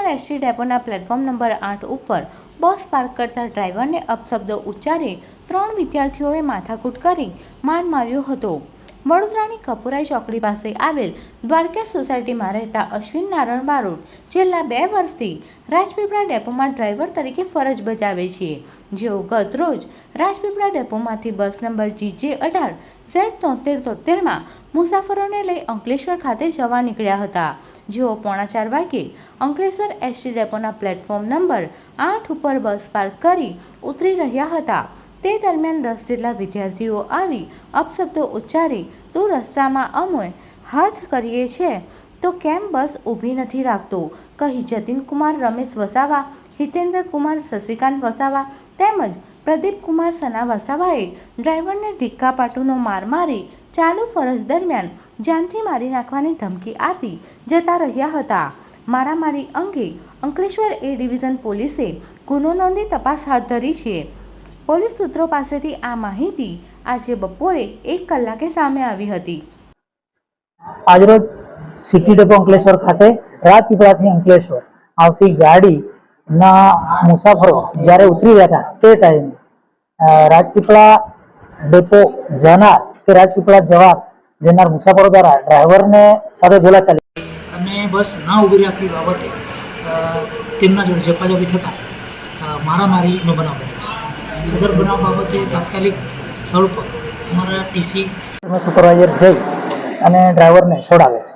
Ankleshwar ST ડેપોના platform number 8 ઉપર bus park કરતા ડ્રાઈવરને અપશબ્દો ઉચ્ચારી 3 વિદ્યાર્થીઓએ માથાકૂટ કરી માર માર્યો હતો। વડોદરાની કપુરાઈ ચોકડી પાસે આવેલ દ્વારકા સોસાયટીમાં રહેતા અશ્વિન નારાયણ બારોટ છેલ્લા 2 વર્ષથી રાજપીપળા ડેપોમાં ડ્રાઈવર તરીકે ફરજ બજાવે છે, જેઓ ગત રોજ રાજપીપળા ડેપોમાંથી બસ નંબર GJ18Z7373માં મુસાફરોને લઈ અંકલેશ્વર ખાતે જવા નીકળ્યા હતા, જેઓ 3:45 વાગ્યે અંકલેશ્વર એસટી ડેપોના પ્લેટફોર્મ નંબર 8 ઉપર બસ પાર્ક કરી ઉતરી રહ્યા હતા। તે દરમિયાન 10 જેટલા વિદ્યાર્થીઓ આવી અપશબ્દો ઉચ્ચારી તું રસ્તામાં અમે હાથ કરીએ છીએ તો કેમ બસ ઊભી નથી રાખતો કહી જતીન કુમાર રમેશ વસાવા, હિતેન્દ્ર કુમાર શશિકાંત વસાવા તેમજ પ્રદીપ કુમાર સના વસાવાએ ડ્રાઈવરને ઢીક્કાપાટુનો માર મારી ચાલુ ફરજ દરમિયાન જાનથી મારી નાખવાની ધમકી આપી જતા રહ્યા હતા। મારામારી અંગે અંકલેશ્વર એ ડિવિઝન પોલીસે ગુનો નોંધી તપાસ હાથ ધરી છે। પોલીસ સૂત્રો પાસેથી આ માહિતી આજે બપોરે 1 કલાકે સામે આવી હતી। આજરોજ સિટી ડેપો અંકલેશ્વર ખાતે રાજપીપળાથી અંકલેશ્વર આવતી ગાડીના મુસાફરો જ્યારે ઉતરી રહ્યા હતા તે ટાઈમે રાજપીપળા ડેપો જનાર કે રાજપીપળા જનાર મુસાફરો દ્વારા ડ્રાઈવરને સાથે બોલાચાલી અને બસ ના ઊભી રાખવી બાબતે તેમના જોડે ઝપાઝપી થતાં મારામારીનો બનાવ બન્યો છે। સદર બનાવ બાબતે તાત્કાલિક સ્થળ પર અમારા ટીસી સુપરવાઇઝર જઈ અને ડ્રાઈવરને છોડાવે છે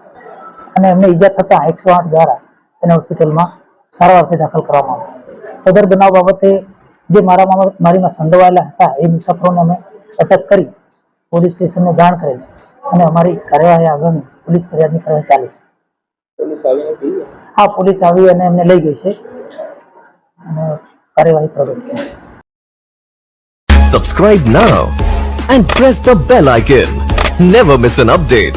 અને એમને ઈજા થતાં 108 દ્વારા એને હોસ્પિટલમાં સારવારથી દાખલ કરવામાં આવે છે। સદર બનાવ બાબતે જે મારીમાં સંડોવાયેલા હતા એ મુસાફરોને અમે અટક કરી પોલીસ સ્ટેશનને જાણ કરેલ છે અને અમારી કાર્યવાહી આગળની પોલીસ ફરિયાદની કાર્યવાહી ચાલુ છે। હા, પોલીસ આવી અને એમને લઈ ગઈ છે અને કાર્યવાહી પ્રગતિ છે। Subscribe now and press the bell icon. Never miss an update.